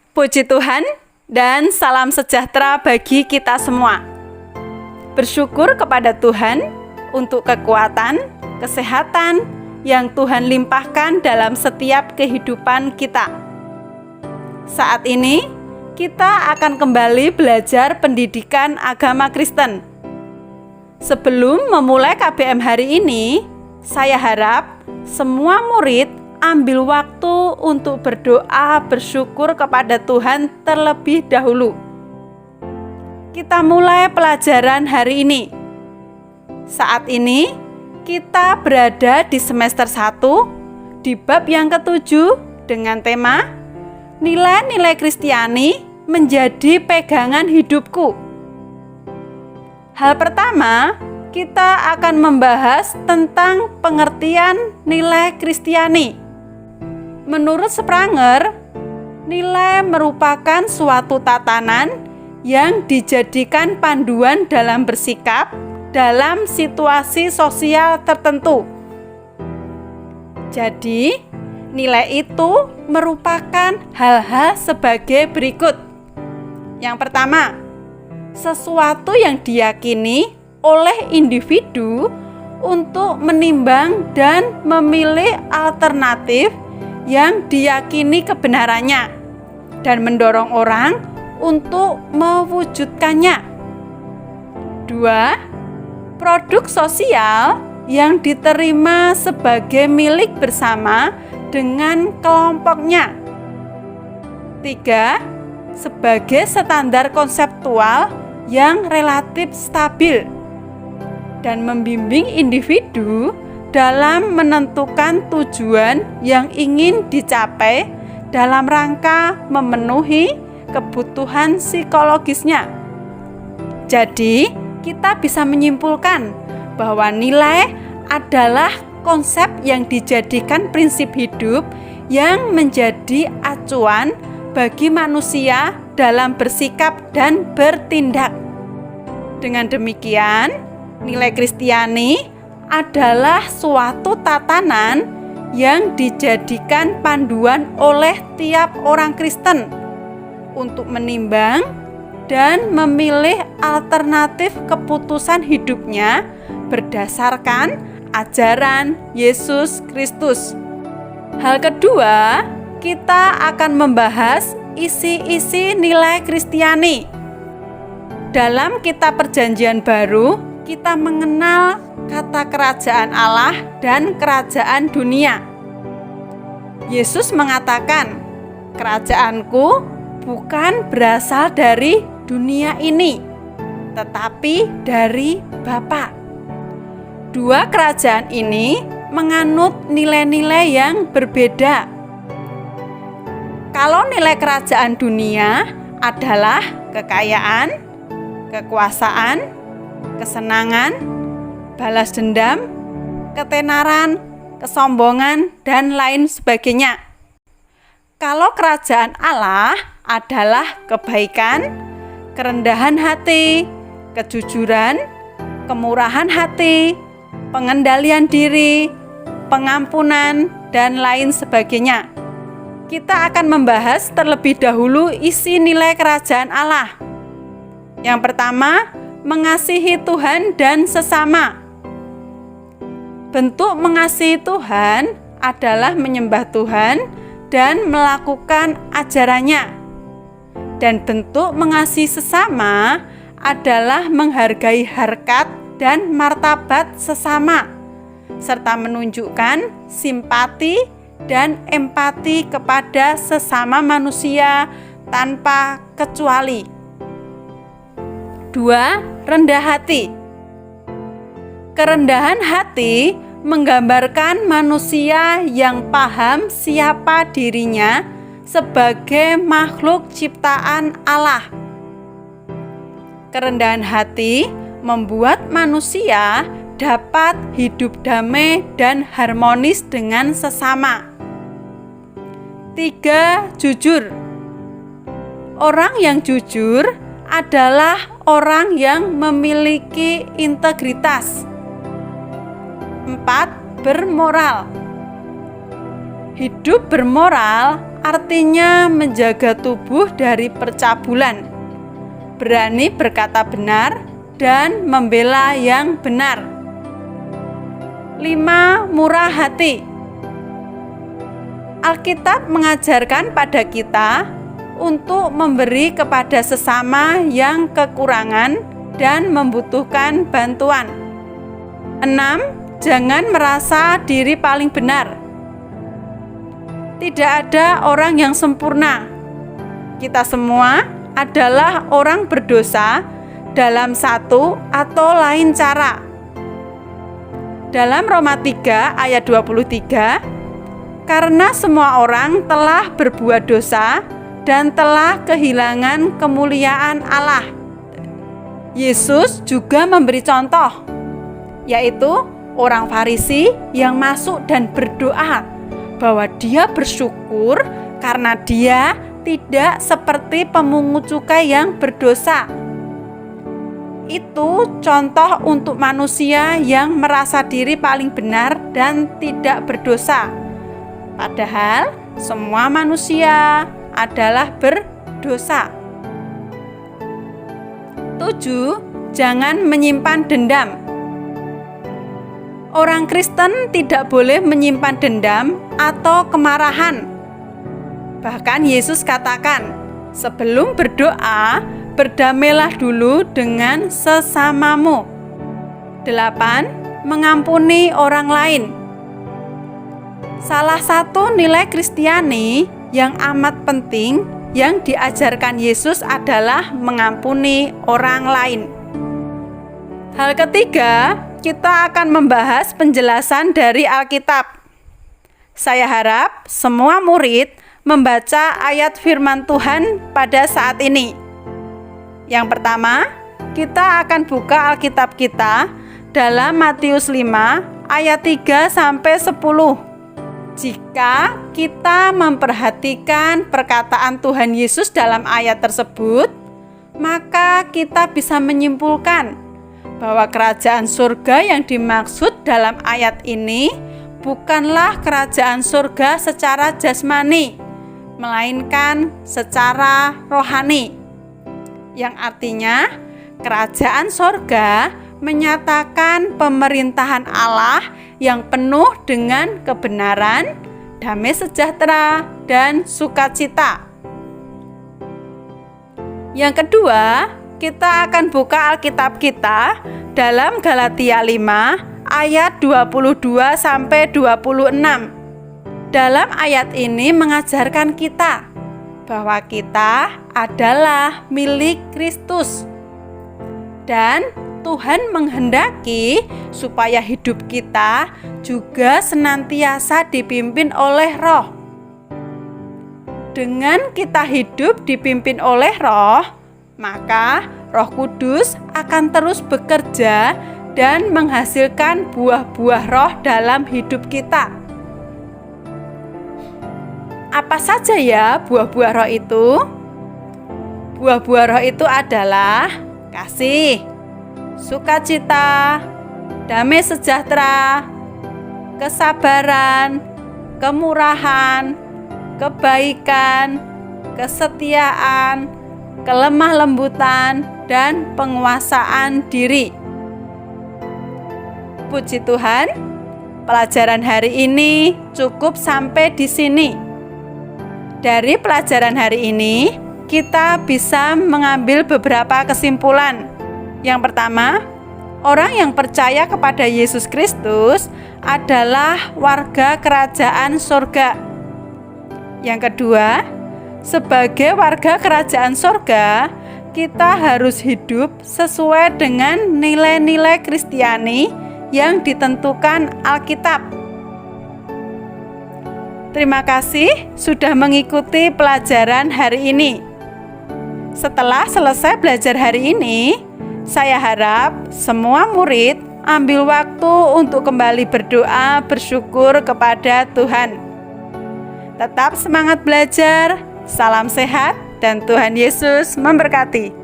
Puji Tuhan dan salam sejahtera bagi kita semua. Bersyukur kepada Tuhan untuk kekuatan, kesehatan yang Tuhan limpahkan dalam setiap kehidupan kita. Saat ini kita akan kembali belajar pendidikan agama Kristen. Sebelum memulai KBM hari ini, saya harap semua murid ambil waktu untuk berdoa bersyukur kepada Tuhan terlebih dahulu. Kita mulai pelajaran hari ini. Saat ini kita berada di semester 1 di bab yang ke-7 dengan tema Nilai-nilai Kristiani menjadi pegangan hidupku. Hal pertama, kita akan membahas tentang pengertian nilai Kristiani. Menurut Spranger, nilai merupakan suatu tatanan yang dijadikan panduan dalam bersikap dalam situasi sosial tertentu. Jadi, nilai itu merupakan hal-hal sebagai berikut. Yang pertama, sesuatu yang diyakini oleh individu untuk menimbang dan memilih alternatif yang diyakini kebenarannya dan mendorong orang untuk mewujudkannya. 2. Produk sosial yang diterima sebagai milik bersama dengan kelompoknya. 3. Sebagai standar konseptual yang relatif stabil dan membimbing individu dalam menentukan tujuan yang ingin dicapai dalam rangka memenuhi kebutuhan psikologisnya. Jadi, kita bisa menyimpulkan bahwa nilai adalah konsep yang dijadikan prinsip hidup yang menjadi acuan bagi manusia dalam bersikap dan bertindak. Dengan demikian, nilai Kristiani adalah suatu tatanan yang dijadikan panduan oleh tiap orang Kristen untuk menimbang dan memilih alternatif keputusan hidupnya berdasarkan ajaran Yesus Kristus. Hal kedua, kita akan membahas isi-isi nilai Kristiani. Dalam kitab Perjanjian Baru, kita mengenal kata kerajaan Allah dan kerajaan dunia. Yesus mengatakan, "Kerajaanku bukan berasal dari dunia ini, tetapi dari Bapa." Dua kerajaan ini menganut nilai-nilai yang berbeda. Kalau nilai kerajaan dunia adalah kekayaan, kekuasaan, kesenangan, balas dendam, ketenaran, kesombongan, dan lain sebagainya. Kalau kerajaan Allah adalah kebaikan, kerendahan hati, kejujuran, kemurahan hati, pengendalian diri, pengampunan, dan lain sebagainya. Kita akan membahas terlebih dahulu isi nilai kerajaan Allah. Yang pertama, mengasihi Tuhan dan sesama. Bentuk mengasihi Tuhan adalah menyembah Tuhan dan melakukan ajarannya. Dan bentuk mengasihi sesama adalah menghargai harkat dan martabat sesama, serta menunjukkan simpati dan empati kepada sesama manusia tanpa kecuali. 2. Rendah hati. Kerendahan hati menggambarkan manusia yang paham siapa dirinya sebagai makhluk ciptaan Allah. Kerendahan hati membuat manusia dapat hidup damai dan harmonis dengan sesama. 3. Jujur. Orang yang jujur adalah orang yang memiliki integritas. 4. Bermoral. Hidup bermoral artinya menjaga tubuh dari percabulan, berani berkata benar, dan membela yang benar. 5. Murah hati. Alkitab mengajarkan pada kita untuk memberi kepada sesama yang kekurangan dan membutuhkan bantuan. 6. Jangan merasa diri paling benar. Tidak ada orang yang sempurna. Kita semua adalah orang berdosa dalam satu atau lain cara. Dalam Roma 3 ayat 23, karena semua orang telah berbuat dosa dan telah kehilangan kemuliaan Allah. Yesus juga memberi contoh, yaitu orang Farisi yang masuk dan berdoa bahwa dia bersyukur karena dia tidak seperti pemungut cukai yang berdosa. Itu contoh untuk manusia yang merasa diri paling benar dan tidak berdosa. Padahal semua manusia adalah berdosa. 7. Jangan menyimpan dendam. Orang Kristen tidak boleh menyimpan dendam atau kemarahan. Bahkan Yesus katakan, sebelum berdoa, berdamailah dulu dengan sesamamu. 8. Mengampuni orang lain. Salah satu nilai Kristiani yang amat penting yang diajarkan Yesus adalah mengampuni orang lain. Hal ketiga, kita akan membahas penjelasan dari Alkitab. Saya harap semua murid membaca ayat firman Tuhan pada saat ini. Yang pertama, kita akan buka Alkitab kita dalam Matius 5 ayat 3 sampai 10. Jika kita memperhatikan perkataan Tuhan Yesus dalam ayat tersebut, maka kita bisa menyimpulkan bahwa kerajaan surga yang dimaksud dalam ayat ini bukanlah kerajaan surga secara jasmani, melainkan secara rohani. Yang artinya, kerajaan surga menyatakan pemerintahan Allah yang penuh dengan kebenaran, damai sejahtera, dan sukacita. Yang kedua, kita akan buka Alkitab kita dalam Galatia 5 ayat 22 sampai 26. Dalam ayat ini mengajarkan kita bahwa kita adalah milik Kristus. Dan Tuhan menghendaki supaya hidup kita juga senantiasa dipimpin oleh Roh. Dengan kita hidup dipimpin oleh Roh, maka Roh Kudus akan terus bekerja dan menghasilkan buah-buah Roh dalam hidup kita. Apa saja ya buah-buah Roh itu? Buah-buah Roh itu adalah kasih, sukacita, damai sejahtera, kesabaran, kemurahan, kebaikan, kesetiaan, kelemah lembutan, dan penguasaan diri. Puji Tuhan, pelajaran hari ini cukup sampai di sini. Dari pelajaran hari ini, kita bisa mengambil beberapa kesimpulan. Yang pertama, orang yang percaya kepada Yesus Kristus adalah warga kerajaan surga. Yang kedua, sebagai warga kerajaan surga, kita harus hidup sesuai dengan nilai-nilai Kristiani yang ditentukan Alkitab. Terima kasih sudah mengikuti pelajaran hari ini. Setelah selesai belajar hari ini, saya harap semua murid ambil waktu untuk kembali berdoa bersyukur kepada Tuhan. Tetap semangat belajar, salam sehat, dan Tuhan Yesus memberkati.